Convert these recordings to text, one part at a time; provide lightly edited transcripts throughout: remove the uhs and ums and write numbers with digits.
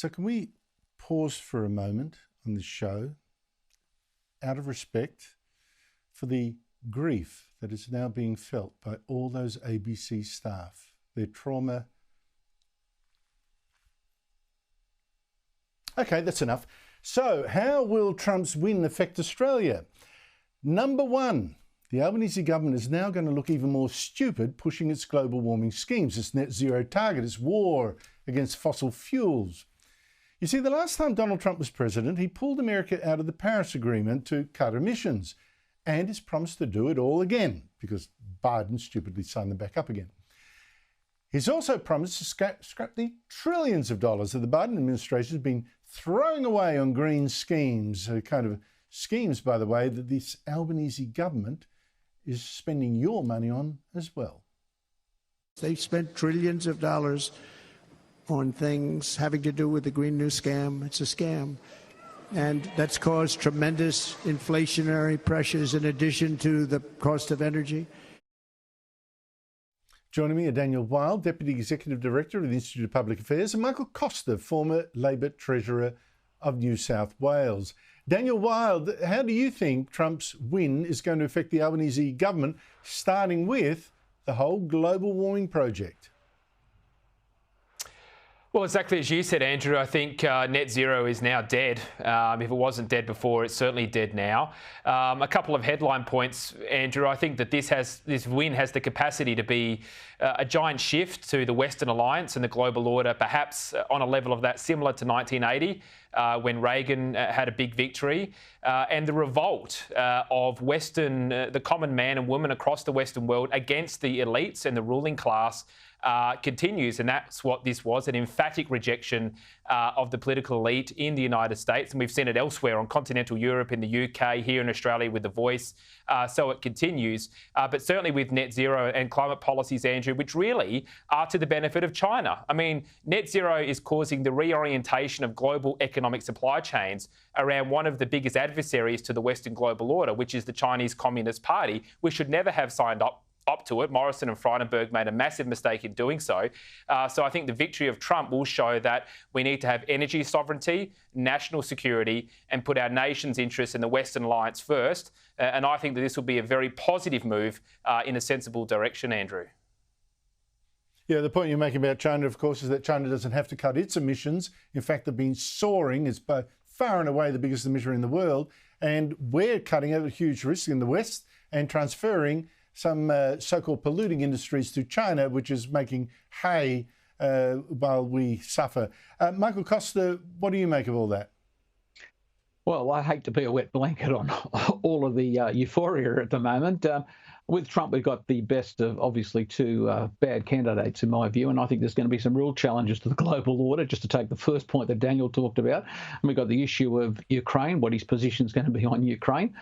So can we pause for a moment on this show out of respect for the grief that is now being felt by all those ABC staff, their trauma. Okay, that's enough. So how will Trump's win affect Australia? Number one, the Albanese government is now going to look even more stupid pushing its global warming schemes, its net zero target, its war against fossil fuels. You see, the last time Donald Trump was president, he pulled America out of the Paris Agreement to cut emissions and has promised to do it all again because Biden stupidly signed them back up again. He's also promised to scrap the trillions of dollars that the Biden administration has been throwing away on green schemes, kind of schemes, by the way, that this Albanese government is spending your money on as well. They've spent trillions of dollars on things having to do with the Green New Scam. It's a scam. And that's caused tremendous inflationary pressures in addition to the cost of energy. Joining me are Daniel Wild, Deputy Executive Director of the Institute of Public Affairs, and Michael Costa, former Labor Treasurer of New South Wales. Daniel Wild, how do you think Trump's win is going to affect the Albanese government, starting with the whole global warming project? Well, exactly as you said, Andrew, I think net zero is now dead. If it wasn't dead before, it's certainly dead now. A couple of headline points, Andrew. I think that this win has the capacity to be a giant shift to the Western Alliance and the global order, perhaps on a level of that similar to 1980, when Reagan had a big victory, and the revolt of the common man and woman across the Western world against the elites and the ruling class continues, and that's what this was, an emphatic rejection of the political elite in the United States, and we've seen it elsewhere on continental Europe, in the UK, here in Australia with The Voice, so it continues, but certainly with net zero and climate policies, Andrew, which really are to the benefit of China. I mean, net zero is causing the reorientation of global economic supply chains around one of the biggest adversaries to the Western global order, which is the Chinese Communist Party, which should never have signed up to it. Morrison and Frydenberg made a massive mistake in doing so. So I think the victory of Trump will show that we need to have energy sovereignty, national security, and put our nation's interests in the Western Alliance first. And I think that this will be a very positive move in a sensible direction, Andrew. Yeah, the point you're making about China, of course, is that China doesn't have to cut its emissions. In fact, they've been soaring. It's by far and away the biggest emitter in the world. And we're cutting out a huge risk in the West and transferring some so-called polluting industries to China, which is making hay while we suffer. Michael Costa, what do you make of all that? Well, I hate to be a wet blanket on all of the euphoria at the moment. With Trump, we've got the best of, obviously, two bad candidates, in my view, and I think there's going to be some real challenges to the global order, just to take the first point that Daniel talked about. And we've got the issue of Ukraine, what his position is going to be on Ukraine.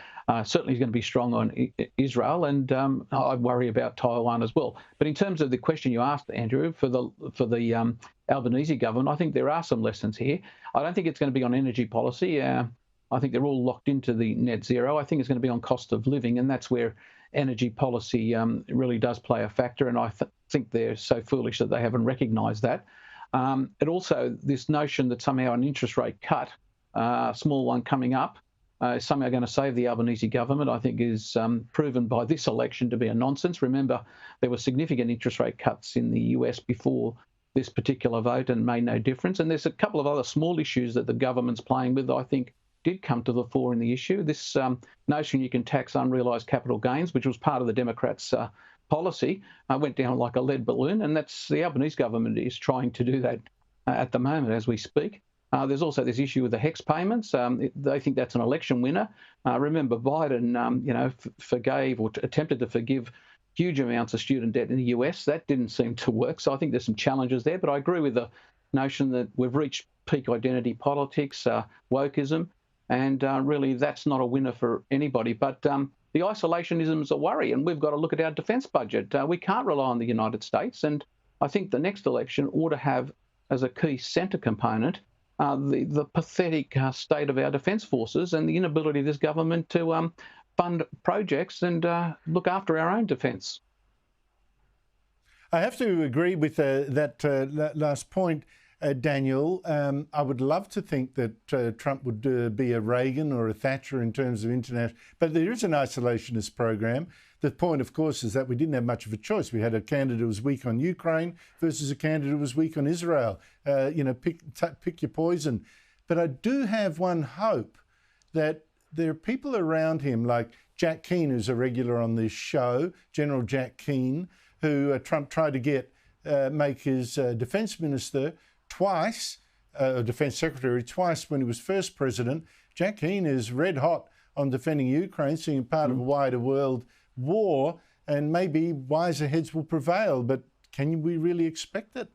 Certainly he's going to be strong on Israel, and I worry about Taiwan as well. But in terms of the question you asked, Andrew, for the Albanese government, I think there are some lessons here. I don't think it's going to be on energy policy. I think they're all locked into the net zero. I think it's going to be on cost of living, and that's where energy policy really does play a factor, and I think they're so foolish that they haven't recognised that. And also this notion that somehow an interest rate cut, a small one coming up, is somehow going to save the Albanese government, I think is proven by this election to be a nonsense. Remember, there were significant interest rate cuts in the US before this particular vote and made no difference. And there's a couple of other small issues that the government's playing with that I think did come to the fore in the issue. This notion you can tax unrealised capital gains, which was part of the Democrats' policy, went down like a lead balloon, and that's the Albanese government is trying to do that at the moment as we speak. There's also this issue with the HEX payments. They think that's an election winner. Remember, Biden, forgave or attempted to forgive huge amounts of student debt in the US. That didn't seem to work. So I think there's some challenges there. But I agree with the notion that we've reached peak identity politics, wokeism, and really that's not a winner for anybody. But the isolationism is a worry, and we've got to look at our defence budget. We can't rely on the United States, and I think the next election ought to have as a key centre component the pathetic state of our defence forces and the inability of this government to fund projects and look after our own defence. I have to agree with that last point. Daniel. I would love to think that Trump would be a Reagan or a Thatcher in terms of international, but there is an isolationist program. The point, of course, is that we didn't have much of a choice. We had a candidate who was weak on Ukraine versus a candidate who was weak on Israel. Pick your poison. But I do have one hope that there are people around him like Jack Keane, who's a regular on this show, General Jack Keane, who Trump tried to make his defence minister twice, defence secretary twice when he was first president. Jack Keane is red hot on defending Ukraine, seeing part of a wider world war, and maybe wiser heads will prevail. But can we really expect it?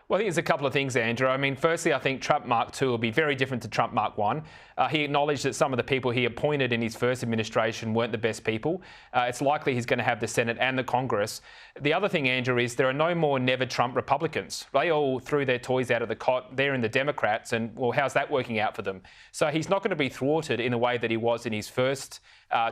Well, I think there's a couple of things, Andrew. I mean, firstly, I think Trump Mark II will be very different to Trump Mark I. He acknowledged that some of the people he appointed in his first administration weren't the best people. It's likely he's going to have the Senate and the Congress. The other thing, Andrew, is there are no more never Trump Republicans. They all threw their toys out of the cot. They're in the Democrats, and, well, how's that working out for them? So he's not going to be thwarted in the way that he was in his first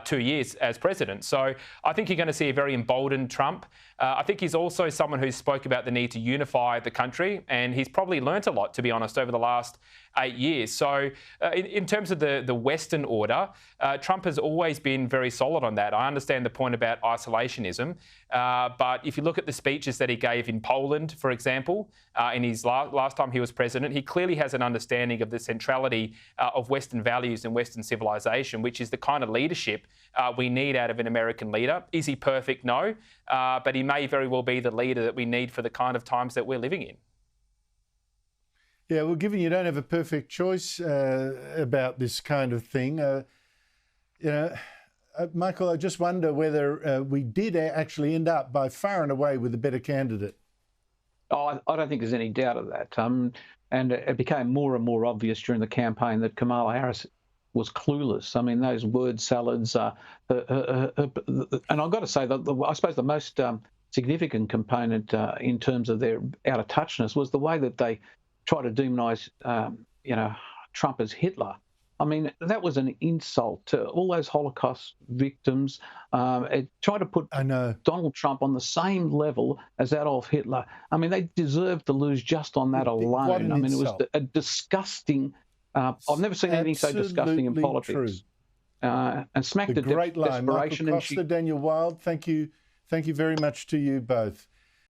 2 years as president. So I think you're going to see a very emboldened Trump. I think he's also someone who spoke about the need to unify the country, and he's probably learnt a lot, to be honest, over the last 8 years. So in terms of the Western order, Trump has always been very solid on that. I understand the point about isolationism, but if you look at the speeches that he gave in Poland, for example, in his last time he was president, he clearly has an understanding of the centrality of Western values and Western civilization, which is the kind of leadership we need out of an American leader. Is he perfect? No, but he may very well be the leader that we need for the kind of times that we're living in. Yeah, well, given you don't have a perfect choice about this kind of thing, Michael, I just wonder whether we did actually end up by far and away with a better candidate. Oh, I don't think there's any doubt of that. And it became more and more obvious during the campaign that Kamala Harris was clueless. I mean, those word salads. And I've got to say that I suppose the most significant component in terms of their out of touchness was the way that they try to demonise, Trump as Hitler. I mean, that was an insult to all those Holocaust victims. It tried to put Donald Trump on the same level as Adolf Hitler. I mean, they deserved to lose just on that alone. I mean, it was a disgusting. I've never seen anything so disgusting in politics. And smacked the great line, desperation. Michael Costa, Daniel Wild. Thank you very much to you both.